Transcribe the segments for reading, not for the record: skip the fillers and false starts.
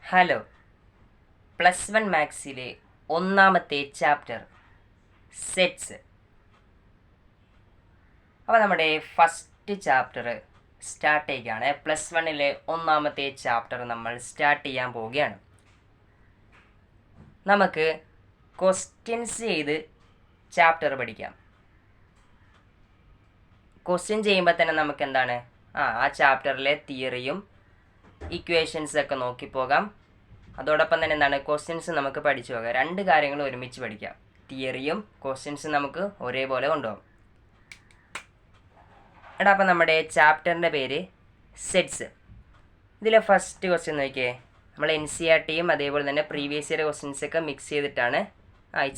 Hello, +1 മാത്സിലെ ഒന്നാമത്തെ chapter sets. അപ്പോൾ നമ്മുടെ ഫസ്റ്റ് ചാപ്റ്റർ സ്റ്റാർട്ട് ചെയ്യുകയാണ്. +1 ഒന്നാമത്തെ ചാപ്റ്റർ നമ്മൾ സ്റ്റാർട്ട് ചെയ്യാൻ പോവുകയാണ്. നമുക്ക് ക്വസ്റ്റ്യൻസ് ചെയ്ത് ചാപ്റ്റർ പഠിക്കാം. ക്വസ്റ്റ്യൻ ചെയ്യുമ്പോൾ തന്നെ നമുക്ക് എന്താണ് ആ ചാപ്റ്ററിലെ തിയറിയും ഇക്വേഷൻസ് ഒക്കെ നോക്കി പോകാം. അതോടൊപ്പം തന്നെ എന്താണ് ക്വസ്റ്റ്യൻസ് നമുക്ക് പഠിച്ചു പോകാം. രണ്ട് കാര്യങ്ങൾ ഒരുമിച്ച് പഠിക്കാം. തിയറിയും ക്വസ്റ്റ്യൻസും നമുക്ക് ഒരേപോലെ കൊണ്ടുപോകാം. അപ്പം നമ്മുടെ ചാപ്റ്ററിൻ്റെ പേര് സെറ്റ്സ്. ഇതിലെ ഫസ്റ്റ് ക്വസ്റ്റ്യൻ നോക്കിയേ, നമ്മൾ NCERTയും അതേപോലെ തന്നെ പ്രീവിയസ് ഇയർ ക്വസ്റ്റ്യൻസൊക്കെ മിക്സ് ചെയ്തിട്ടാണ്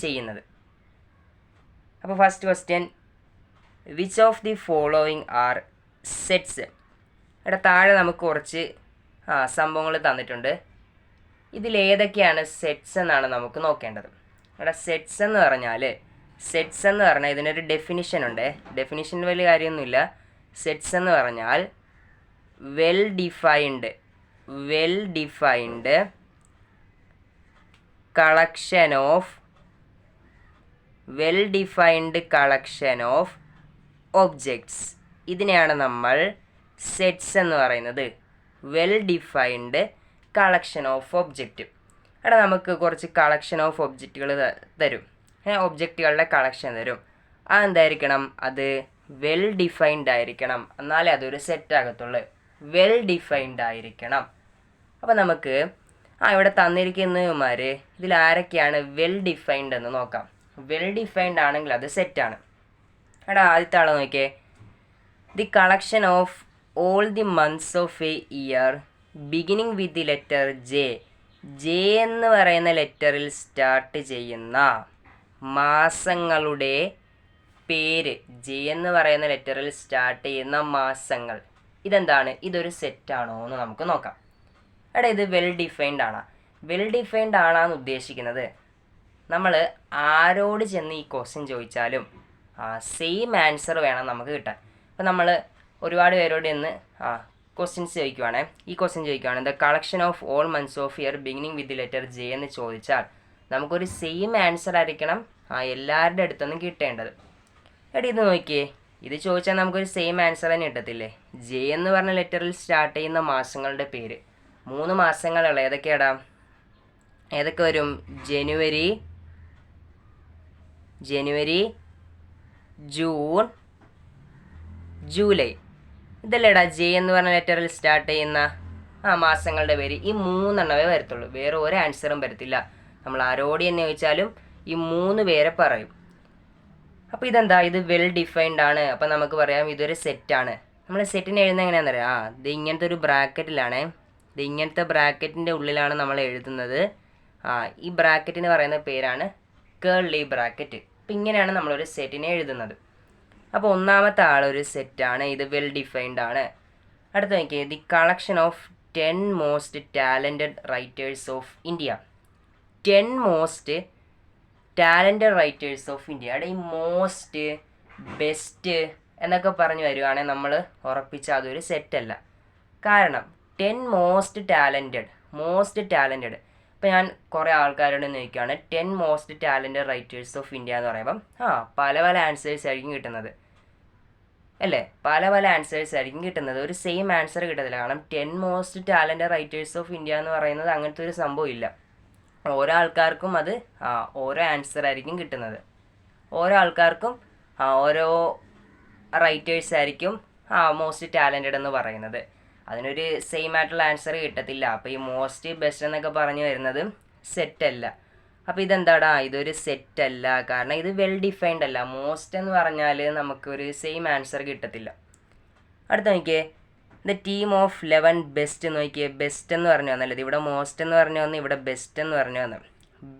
ചെയ്യുന്നത്. അപ്പോൾ first question, which of the following are sets? ഇവിടെ താഴെ നമുക്ക് കുറച്ച് സംഭവങ്ങൾ തന്നിട്ടുണ്ട്. ഇതിലേതൊക്കെയാണ് സെറ്റ്സ് എന്നാണ് നമുക്ക് നോക്കേണ്ടത്. ഇവിടെ സെറ്റ്സ് എന്ന് പറഞ്ഞാൽ ഇതിനൊരു ഡെഫിനിഷൻ ഉണ്ട്. ഡെഫിനിഷൻ വലിയ കാര്യമൊന്നുമില്ല. സെറ്റ്സ് എന്ന് പറഞ്ഞാൽ well defined collection of objects. ഇതിനെയാണ് നമ്മൾ സെറ്റ്സ് എന്ന് പറയുന്നത്. Well defined collection of object. അവിടെ നമുക്ക് കുറച്ച് കളക്ഷൻ ഓഫ് ഒബ്ജക്റ്റുകൾ തരും. ഒബ്ജക്റ്റുകളുടെ കളക്ഷൻ തരും. അതെന്തായിരിക്കണം? അത് വെൽ ഡിഫൈൻഡ് ആയിരിക്കണം, എന്നാലേ അതൊരു സെറ്റ് ആകത്തുള്ളൂ. വെൽ ഡിഫൈൻഡ് ആയിരിക്കണം. അപ്പോൾ നമുക്ക് ഇവിടെ തന്നിരിക്കുന്നവന്മാർ ഇതിൽ ആരൊക്കെയാണ് വെൽ ഡിഫൈൻഡ് എന്ന് നോക്കാം. വെൽ ഡിഫൈൻഡ് ആണെങ്കിൽ അത് സെറ്റാണ്. അവിടെ ആദ്യത്തെ ആളെ നോക്കിയേ, the collection of all the months of A year beginning with the letter J. J എന്ന് പറയുന്ന ലെറ്ററിൽ സ്റ്റാർട്ട് ചെയ്യുന്ന മാസങ്ങളുടെ പേര്. ജെ എന്ന് പറയുന്ന ലെറ്ററിൽ സ്റ്റാർട്ട് ചെയ്യുന്ന മാസങ്ങൾ. ഇതെന്താണ്? ഇതൊരു സെറ്റാണോ എന്ന് നമുക്ക് നോക്കാം. എടാ, ഇത് വെൽ ഡിഫൈൻഡ് ആണ്. വെൽ ഡിഫൈൻഡ് ആണെന്ന് ഉദ്ദേശിക്കുന്നത് നമ്മൾ ആരോട് ചെന്ന് ഈ ക്വസ്റ്റ്യൻ ചോദിച്ചാലും സെയിം ആൻസർ വേണം നമുക്ക് കിട്ടാൻ. അപ്പോൾ നമ്മൾ ഒരുപാട് പേരോട് ഇന്ന് ക്വസ്റ്റ്യൻസ് ചോദിക്കുവാണ്. ഈ ക്വസ്റ്റ്യൻ ചോദിക്കുവാണ്, the collection of all months of year beginning with letter J എന്ന് ചോദിച്ചാൽ നമുക്കൊരു സെയിം ആൻസർ ആയിരിക്കണം എല്ലാവരുടെ അടുത്തൊന്നും കിട്ടേണ്ടത്. എടി, ഇത് നോക്കിയേ, ഇത് ചോദിച്ചാൽ നമുക്കൊരു സെയിം ആൻസർ തന്നെ കിട്ടത്തില്ലേ? ജെ എന്ന് പറഞ്ഞ ലെറ്ററിൽ സ്റ്റാർട്ട് ചെയ്യുന്ന മാസങ്ങളുടെ പേര് 3 മാസങ്ങളുള്ള ഏതൊക്കെയാടാ? ഏതൊക്കെ വരും? ജനുവരി, ജൂൺ, ജൂലൈ. ഇതല്ലേടാ ജെ എന്ന് പറഞ്ഞ ലെറ്ററിൽ സ്റ്റാർട്ട് ചെയ്യുന്ന മാസങ്ങളുടെ പേര്. ഈ 3 വരത്തുള്ളൂ, വേറെ ഒരു ആൻസറും വരത്തില്ല. നമ്മൾ ആരോട് തന്നെ ചോദിച്ചാലും ഈ 3 പേരെ പറയും. അപ്പോൾ ഇതെന്താ? ഇത് വെൽ ഡിഫൈൻഡ് ആണ്. അപ്പോൾ നമുക്ക് പറയാം ഇതൊരു സെറ്റാണ്. നമ്മൾ സെറ്റിന് എഴുതുന്നത് എങ്ങനെയാണെന്ന് അറിയാം. ഇത് ഇങ്ങനത്തെ ഒരു ബ്രാക്കറ്റിലാണ്. ഇത് ഇങ്ങനത്തെ ബ്രാക്കറ്റിൻ്റെ ഉള്ളിലാണ് നമ്മൾ എഴുതുന്നത്. ഈ ബ്രാക്കറ്റിന് പറയുന്ന പേരാണ് കേർലി ബ്രാക്കറ്റ്. അപ്പം ഇങ്ങനെയാണ് നമ്മളൊരു സെറ്റിനെ എഴുതുന്നത്. അപ്പോൾ ഒന്നാമത്തെ ആളൊരു സെറ്റാണ്. ഇത് വെൽ ഡിഫൈൻഡ് ആണ്. അടുത്ത നോക്കിയേ, the collection of 10 most talented writers of India. 10 most talented writers of India. അവിടെ ഈ മോസ്റ്റ്, ബെസ്റ്റ് എന്നൊക്കെ പറഞ്ഞു വരുവാണെങ്കിൽ നമ്മൾ ഉറപ്പിച്ച അതൊരു സെറ്റല്ല. കാരണം 10 മോസ്റ്റ് ടാലൻറ്റഡ്. ഇപ്പോൾ ഞാൻ കുറേ ആൾക്കാരോട് ചോദിക്കുകയാണ് 10 most talented writers of India എന്ന് പറയുമ്പം പല ആൻസേഴ്സ് ആയിരിക്കും കിട്ടുന്നത് അല്ലേ? പല ആൻസേഴ്സ് ആയിരിക്കും കിട്ടുന്നത്. ഒരു സെയിം ആൻസർ കിട്ടത്തില്ല. കാരണം 10 most talented writers of India എന്ന് പറയുന്നത് അങ്ങനത്തെ ഒരു സംഭവം ഇല്ല. ഓരോ ആൾക്കാർക്കും അത് ഓരോ ആൻസർ ആയിരിക്കും കിട്ടുന്നത്. ഓരോ ആൾക്കാർക്കും ഓരോ റൈറ്റേഴ്സ് ആയിരിക്കും മോസ്റ്റ് ടാലൻറ്റഡ് എന്ന് പറയുന്നത്. അതിനൊരു സെയിം ആയിട്ടുള്ള ആൻസർ കിട്ടത്തില്ല. അപ്പോൾ ഈ മോസ്റ്റ്, ബെസ്റ്റ് എന്നൊക്കെ പറഞ്ഞു വരുന്നത് സെറ്റല്ല. അപ്പോൾ ഇതെന്താടാ? ഇതൊരു സെറ്റല്ല. കാരണം ഇത് വെൽ ഡിഫൈൻഡ് അല്ല. മോസ്റ്റ് എന്ന് പറഞ്ഞാൽ നമുക്കൊരു സെയിം ആൻസർ കിട്ടത്തില്ല. അടുത്ത നോക്കിയേ, ദ ടീം ഓഫ് 11 ബെസ്റ്റ്. നോക്കിയേ, ബെസ്റ്റ് എന്ന് പറഞ്ഞു വന്നല്ലേ? ഇവിടെ മോസ്റ്റ് എന്ന് പറഞ്ഞു വന്നു, ഇവിടെ ബെസ്റ്റ് എന്ന് പറഞ്ഞു വന്നു.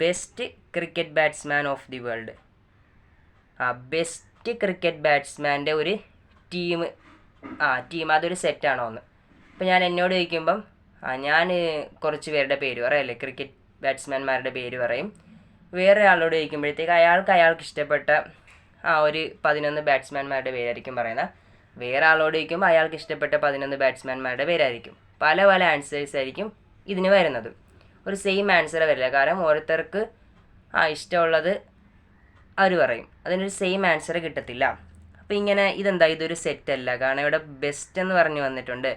Best cricket batsman of the world. Best cricket ബാറ്റ്സ്മാൻ്റെ ഒരു ടീം അതൊരു സെറ്റാണോ എന്ന്. അപ്പോൾ ഞാൻ എന്നോട് ചോദിക്കുമ്പം ഞാൻ കുറച്ച് പേരുടെ പേര് പറയല്ലേ, ക്രിക്കറ്റ് ബാറ്റ്സ്മാൻമാരുടെ പേര് പറയും. വേറെ ആളോട് ചോദിക്കുമ്പോഴത്തേക്ക് അയാൾക്ക് ഇഷ്ടപ്പെട്ട ഒരു 11 ബാറ്റ്സ്മാൻമാരുടെ പേരായിരിക്കും പറയുന്നത്. വേറെ ആളോട് ചോദിക്കുമ്പോൾ അയാൾക്ക് ഇഷ്ടപ്പെട്ട 11 ബാറ്റ്സ്മാൻമാരുടെ പേരായിരിക്കും. പല ആൻസേഴ്സ് ആയിരിക്കും ഇതിന് വരുന്നത്. ഒരു സെയിം ആൻസർ വരില്ല. കാരണം ഓരോരുത്തർക്ക് ഇഷ്ടമുള്ളത് അവർ പറയും, അതിനൊരു സെയിം ആൻസർ കിട്ടത്തില്ല. അപ്പോൾ ഇങ്ങനെ ഇതൊരു സെറ്റല്ല. കാരണം ഇവിടെ ബെസ്റ്റ് എന്ന് പറഞ്ഞു വന്നിട്ടുണ്ട്.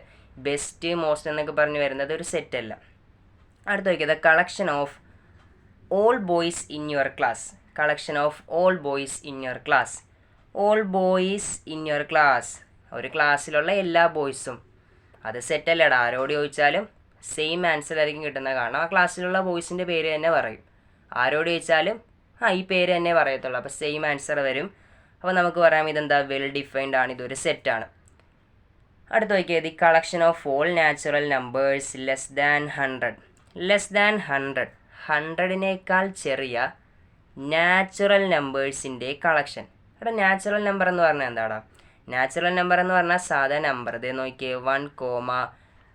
ബെസ്റ്റ് മോസ്റ്റ് എന്നൊക്കെ പറഞ്ഞു വരുന്നത് ഒരു സെറ്റല്ല. അടുത്ത നോക്കിയത് collection of all boys in your class. Collection of all boys in your class. All boys in your class, ഒരു ക്ലാസ്സിലുള്ള എല്ലാ ബോയ്സും. അത് സെറ്റല്ലടാ. ആരോട് ചോദിച്ചാലും സെയിം ആൻസർ ആയിരിക്കും കിട്ടുന്നത്. കാരണം ആ ക്ലാസ്സിലുള്ള ബോയ്സിൻ്റെ പേര് തന്നെ പറയും. ആരോട് ചോദിച്ചാലും ഈ പേര് തന്നെ പറയത്തുള്ളൂ. അപ്പോൾ സെയിം ആൻസർ വരും. അപ്പോൾ നമുക്ക് പറയാം വെൽ ഡിഫൈൻഡ് ആണ്, ഇതൊരു സെറ്റാണ്. അടുത്ത നോക്കിയത് the collection of all natural numbers less than 100. Less than 100, 100-നേക്കാൾ ചെറിയ നാച്ചുറൽ നമ്പേഴ്സിൻ്റെ കളക്ഷൻ. ഇവിടെ നാച്ചുറൽ നമ്പർ എന്ന് പറഞ്ഞാൽ എന്താടാ? നാച്ചുറൽ നമ്പർ എന്ന് പറഞ്ഞാൽ സാധാ നമ്പർ. ഇത് നോക്കിയേ 1,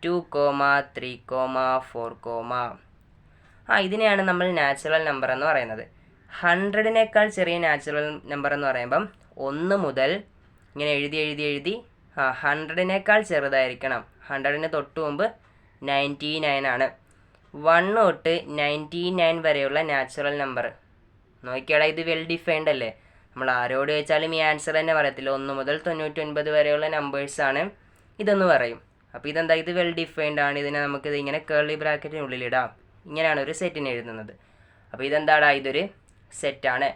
2, 3, 4, ഇതിനെയാണ് നമ്മൾ നാച്ചുറൽ നമ്പർ എന്ന് പറയുന്നത്. 100-നേക്കാൾ ചെറിയ നാച്ചുറൽ നമ്പർ എന്ന് പറയുമ്പം 1 മുതൽ ഇങ്ങനെ എഴുതി 100-നേക്കാൾ ചെറുതായിരിക്കണം. 100-ന് തൊട്ട് മുമ്പ് 99 ആണ്. 1 തൊട്ട് 99 വരെയുള്ള നാച്ചുറൽ നമ്പർ നോക്കിയാടാ, ഇത് വെൽ ഡിഫൈൻഡ് അല്ലേ? നമ്മൾ ആരോട് ചോദിച്ചാലും ഈ ആൻസർ തന്നെ പറയത്തില്ല. 1 മുതൽ 99 വരെയുള്ള നമ്പേഴ്സാണ് ഇതെന്ന് പറയും. അപ്പോൾ ഇത് വെൽ ഡിഫൈൻഡ് ആണ്. ഇതിനെ നമുക്കിത് ഇങ്ങനെ കേർലി ബ്രാക്കറ്റിനുള്ളിലിടാം. ഇങ്ങനെയാണ് ഒരു സെറ്റിന് എഴുതുന്നത്. അപ്പോൾ ഇതൊരു സെറ്റാണ്.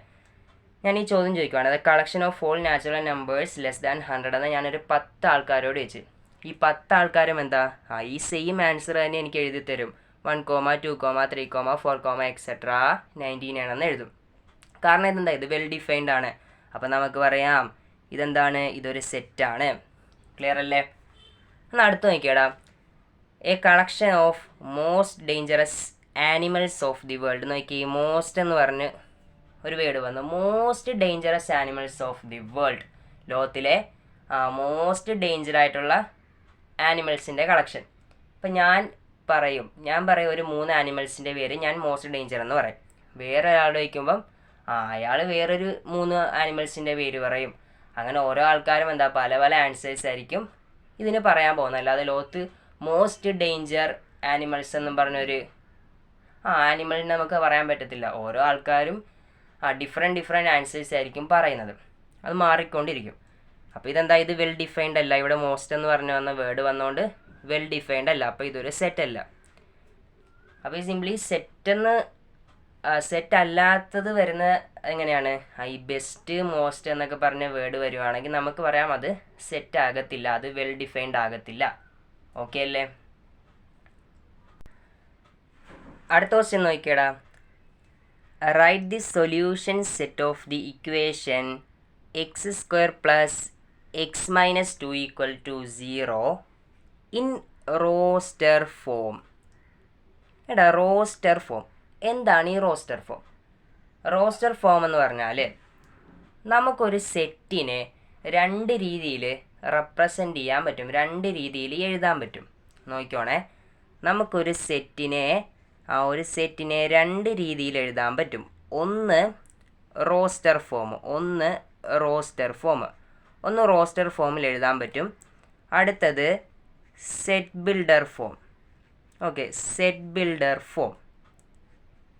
ഞാൻ ഈ ചോദ്യം ചോദിക്കുകയാണ്, അത് collection of all natural numbers less than 100 എന്ന് ഞാനൊരു 10 ആൾക്കാരോട് ചോദിച്ചു. ഈ 10 ആൾക്കാരും ഈ സെയിം ആൻസർ തന്നെ എനിക്ക് എഴുതി തരും. 1, 2, 3, 4, എക്സെട്ര 99 ആണെന്ന് എഴുതും. കാരണം ഇത് വെൽ ഡിഫൈൻഡ് ആണ്. അപ്പോൾ നമുക്ക് പറയാം ഇതൊരു സെറ്റാണ്. ക്ലിയർ അല്ലേ? എന്നാൽ അടുത്ത് നോക്കിയടാ, a collection of most dangerous animals of the world. നോക്കി, മോസ്റ്റ് എന്ന് പറഞ്ഞ് ഒരു വേർഡ് വന്നു. Most dangerous animals of the world. ലോകത്തിലെ മോസ്റ്റ് ഡേഞ്ചർ ആയിട്ടുള്ള ആനിമൽസിൻ്റെ കളക്ഷൻ. ഇപ്പം ഞാൻ പറയും ഒരു 3 ആനിമൽസിൻ്റെ പേര് ഞാൻ മോസ്റ്റ് ഡേഞ്ചർ എന്ന് പറയും. വേറെ ഒരാൾ ചോദിക്കുമ്പം അയാൾ വേറൊരു 3 ആനിമൽസിൻ്റെ പേര് പറയും. അങ്ങനെ ഓരോ ആൾക്കാരും പല പല ആൻസേഴ്സ് ആയിരിക്കും ഇതിന് പറയാൻ പോകുന്നത്. അല്ലാതെ ലോകത്ത് മോസ്റ്റ് ഡേഞ്ചർ ആനിമൽസ് എന്നും പറഞ്ഞൊരു ആനിമലിന് നമുക്ക് പറയാൻ പറ്റത്തില്ല. ഓരോ ആൾക്കാരും ഡിഫറെൻറ്റ് ആൻസേഴ്സ് ആയിരിക്കും പറയുന്നത്. അത് മാറിക്കൊണ്ടിരിക്കും. അപ്പോൾ ഇത് വെൽ ഡിഫൈൻഡ് അല്ല. ഇവിടെ മോസ്റ്റ് എന്ന് വന്ന വേർഡ് വന്നുകൊണ്ട് വെൽ ഡിഫൈൻഡ് അല്ല. അപ്പോൾ ഇതൊരു സെറ്റ് അല്ല. അപ്പോൾ ഈ സിംപ്ലി സെറ്റ് അല്ലാത്തത് വരുന്ന എങ്ങനെയാണ്? ഈ ബെസ്റ്റ് മോസ്റ്റ് എന്നൊക്കെ പറഞ്ഞ വേർഡ് വരുവാണെങ്കിൽ നമുക്ക് പറയാം അത് സെറ്റ് ആകത്തില്ല, അത് വെൽ ഡിഫൈൻഡ് ആകത്തില്ല. ഓക്കെ അല്ലേ? അടുത്ത ക്വസ്റ്റ്യൻ നോക്കിയടാ, write the solution set of the equation x² plus x minus 2 equal to 0 in roster form. Roster form എന്താണ്? ഈ റോസ്റ്റർ ഫോം എന്ന് പറഞ്ഞാൽ നമുക്കൊരു സെറ്റിനെ 2 രീതിയിൽ റെപ്രസെൻ്റ് ചെയ്യാൻ പറ്റും, 2 രീതിയിൽ എഴുതാൻ പറ്റും. നോക്കിക്കോണേ, നമുക്കൊരു സെറ്റിനെ 2 രീതിയിൽ എഴുതാൻ പറ്റും. ഒന്ന് റോസ്റ്റർ ഫോമിൽ എഴുതാൻ പറ്റും. അടുത്തത് set builder form. Set builder form.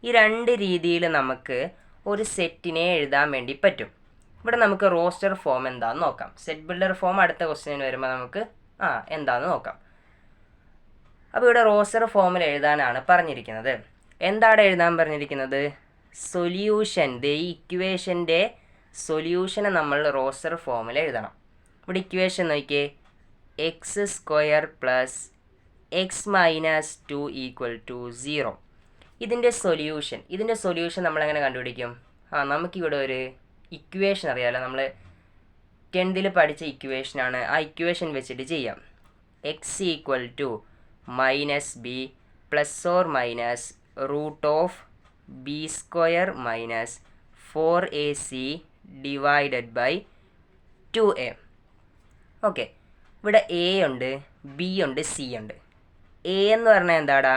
ഈ 2 രീതിയിൽ നമുക്ക് ഒരു സെറ്റിനെ എഴുതാൻ വേണ്ടി പറ്റും. ഇവിടെ നമുക്ക് റോസ്റ്റർ ഫോം എന്താണെന്ന് നോക്കാം. സെറ്റ് ബിൽഡർ ഫോം അടുത്ത ക്വസ്റ്റ്യൻ വരുമ്പോൾ നമുക്ക് എന്താണെന്ന് നോക്കാം. അപ്പോൾ ഇവിടെ റോസ്റ്റർ ഫോമിൽ എഴുതാനാണ് പറഞ്ഞിരിക്കുന്നത്. എന്താണ് എഴുതാൻ പറഞ്ഞിരിക്കുന്നത്? സൊല്യൂഷൻ. ഈ ഇക്വേഷൻ്റെ സൊല്യൂഷനെ നമ്മൾ റോസ്റ്റർ ഫോമിൽ എഴുതണം. ഇവിടെ ഇക്വേഷൻ നോക്കിയേ, x² plus x minus 2 equal to 0. ഇതിൻ്റെ സൊല്യൂഷൻ നമ്മളെങ്ങനെ കണ്ടുപിടിക്കും? നമുക്കിവിടെ ഒരു ഇക്വേഷൻ അറിയാമല്ലോ, നമ്മൾ 10th പഠിച്ച ഇക്വേഷനാണ്. ആ ഇക്വേഷൻ വെച്ചിട്ട് ചെയ്യാം. x ഈക്വൽ ടു minus b plus or minus root of b² minus 4ac divided by 2a. Okay, ഇവിടെ a ഉണ്ട്, b ഉണ്ട്, c ഉണ്ട്. a എന്ന് പറഞ്ഞാൽ എന്താടാ?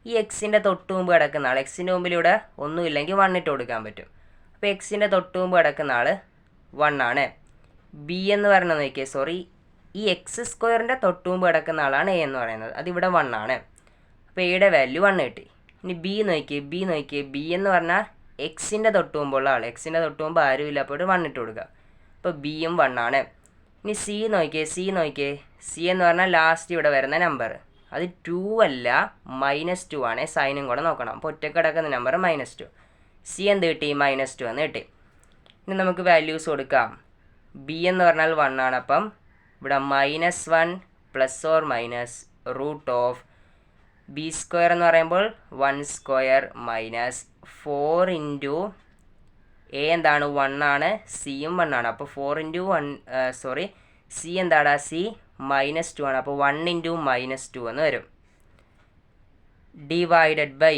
ഈ എക്സിൻ്റെ തൊട്ട് മുമ്പ് കിടക്കുന്ന ആൾ, എക്സിൻ്റെ മുമ്പിൽ ഇവിടെ ഒന്നുമില്ലെങ്കിൽ 1 ഇട്ട് കൊടുക്കാൻ പറ്റും. അപ്പോൾ എക്സിൻ്റെ തൊട്ട് മുമ്പ് കിടക്കുന്ന ആൾ 1 ആണ്. ബി എന്ന് പറയുന്നത് നോക്കിയേ, ഈ x² തൊട്ട് മുമ്പ് കിടക്കുന്ന ആളാണ് എ എന്ന് പറയുന്നത്. അതിവിടെ 1 ആണ്. അപ്പോൾ എയുടെ വാല്യൂ 1 കിട്ടി. ഇനി ബി നോക്കിയേ ബി എന്ന് പറഞ്ഞാൽ എക്സിൻ്റെ തൊട്ട് മുമ്പുള്ള ആൾ, എക്സിൻ്റെ തൊട്ട് മുമ്പ് ആരും ഇല്ല, അപ്പോൾ 1 ഇട്ട് കൊടുക്കുക. അപ്പോൾ ബിയും 1 ആണ്. ഇനി സി നോക്കിയേ സി എന്ന് പറഞ്ഞാൽ ലാസ്റ്റ് ഇവിടെ വരുന്ന നമ്പർ അത് 2 അല്ല -2 ആണ്. സൈനും കൂടെ നോക്കണം. അപ്പോൾ ഒറ്റ കിടക്കുന്ന നമ്പർ -2. സി എന്ത് കിട്ടി? -2 എന്ന് കിട്ടി. ഇനി നമുക്ക് വാല്യൂസ് കൊടുക്കാം. ബി എന്ന് പറഞ്ഞാൽ 1 ആണ്. അപ്പം ഇവിടെ -1 ± √ ബി സ്ക്വയർ എന്ന് പറയുമ്പോൾ 1 സ്ക്വയർ മൈനസ് 4 ഇൻറ്റു എ എന്താണ് 1 ആണ്, സിയും 1 ആണ്. അപ്പോൾ 4 ഇൻറ്റു 1 സി എന്താടാ സി -2 ആണ്. അപ്പോൾ 1 ഇൻറ്റു -2 എന്ന് വരും. ഡിവൈഡഡ് ബൈ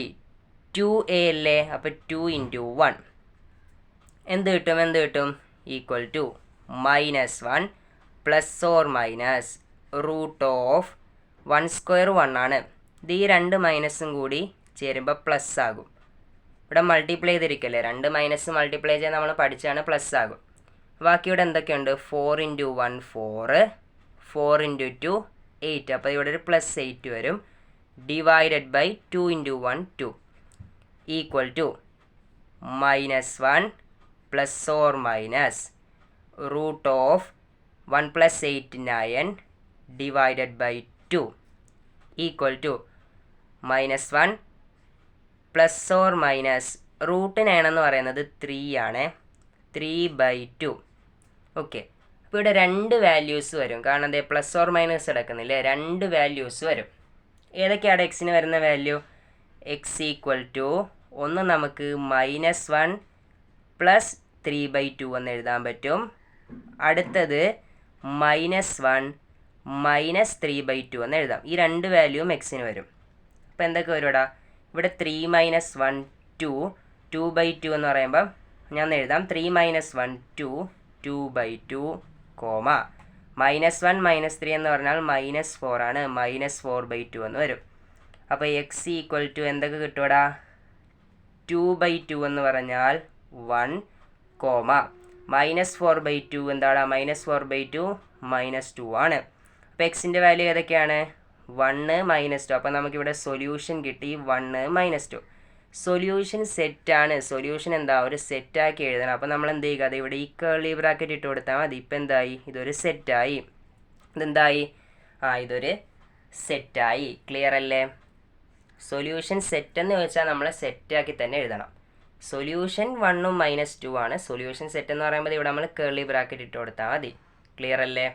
2a അല്ലേ, അപ്പോൾ 2 ഇൻറ്റു 1 എന്ത് കിട്ടും? ഈക്വൽ ടു -1 ± √ 1 സ്ക്വയർ 1 ആണ്. ഇത് ഈ 2 മൈനസും കൂടി ചേരുമ്പോൾ പ്ലസ് ആകും. ഇവിടെ മൾട്ടിപ്ലൈ ചെയ്തിരിക്കല്ലേ, 2 മൈനസ് മൾട്ടിപ്ലൈ ചെയ്യാൻ നമ്മൾ പഠിച്ചാണ്, പ്ലസ് ആകും. ബാക്കി ഇവിടെ എന്തൊക്കെയുണ്ട്? 4 ഇൻറ്റു 1 4, 4 ഇൻറ്റു 2 8. അപ്പോൾ ഇവിടെ ഒരു +8 വരും. Divided by 2 into 1 2 equal to -1 ± √ 1 + 8 9 divided by 2 equal to -1 ± √9 എന്ന് പറയുന്നത് 3 ആണ്, 3/2. ഓക്കെ. അപ്പോൾ ഇവിടെ 2 വാല്യൂസ് വരും. കാരണം അതേ ± എടുക്കുന്നില്ലേ, 2 വാല്യൂസ് വരും. ഏതൊക്കെയാണ് എക്സിന് വരുന്ന വാല്യൂ? എക്സ് ഈക്വൽ ടു ഒന്ന് നമുക്ക് -1 + 3/2 എന്ന് എഴുതാൻ പറ്റും. അടുത്തത് -1 - 3/2 എന്ന് എഴുതാം. ഈ 2 വാല്യൂവും എക്സിന് വരും. അപ്പോൾ എന്തൊക്കെ വരുടാ? ഇവിടെ 3 - 1 2, 2/2 എന്ന് പറയുമ്പം ഞാൻ എഴുതാം 3 - 1 2, 2/2, -1 - 3 എന്ന് പറഞ്ഞാൽ -4 ആണ്, -4/2 എന്ന് വരും. അപ്പോൾ എക്സ് ഈക്വൽ ടു എന്തൊക്കെ കിട്ടുമടാ? 2/2 എന്ന് പറഞ്ഞാൽ 1, -4/2 എന്താടാ? -4/2 -2 ആണ്. അപ്പോൾ എക്സിൻ്റെ വാല്യൂ ഏതൊക്കെയാണ്? 1 -2. അപ്പോൾ നമുക്കിവിടെ സൊല്യൂഷൻ കിട്ടി 1 -2. സൊല്യൂഷൻ സെറ്റാണ്. സൊല്യൂഷൻ എന്താ? ഒരു സെറ്റാക്കി എഴുതണം. അപ്പോൾ നമ്മൾ എന്ത് ചെയ്യുക? അത് ഇവിടെ ഈ കേർലി ബ്രാക്കറ്റ് ഇട്ട് കൊടുത്താൽ മതി. ഇപ്പം എന്തായി? ഇതൊരു സെറ്റായി. ഇതെന്തായി? ഇതൊരു സെറ്റായി. ക്ലിയർ അല്ലേ? സൊല്യൂഷൻ സെറ്റ് എന്ന് ചോദിച്ചാൽ നമ്മൾ സെറ്റാക്കി തന്നെ എഴുതണം. സൊല്യൂഷൻ 1 - 2 ആണ്. സൊല്യൂഷൻ സെറ്റ് എന്ന് പറയുമ്പോൾ ഇവിടെ നമ്മൾ കേർലി ബ്രാക്കറ്റ് ഇട്ട് കൊടുത്താൽ മതി. ക്ലിയർ അല്ലേ?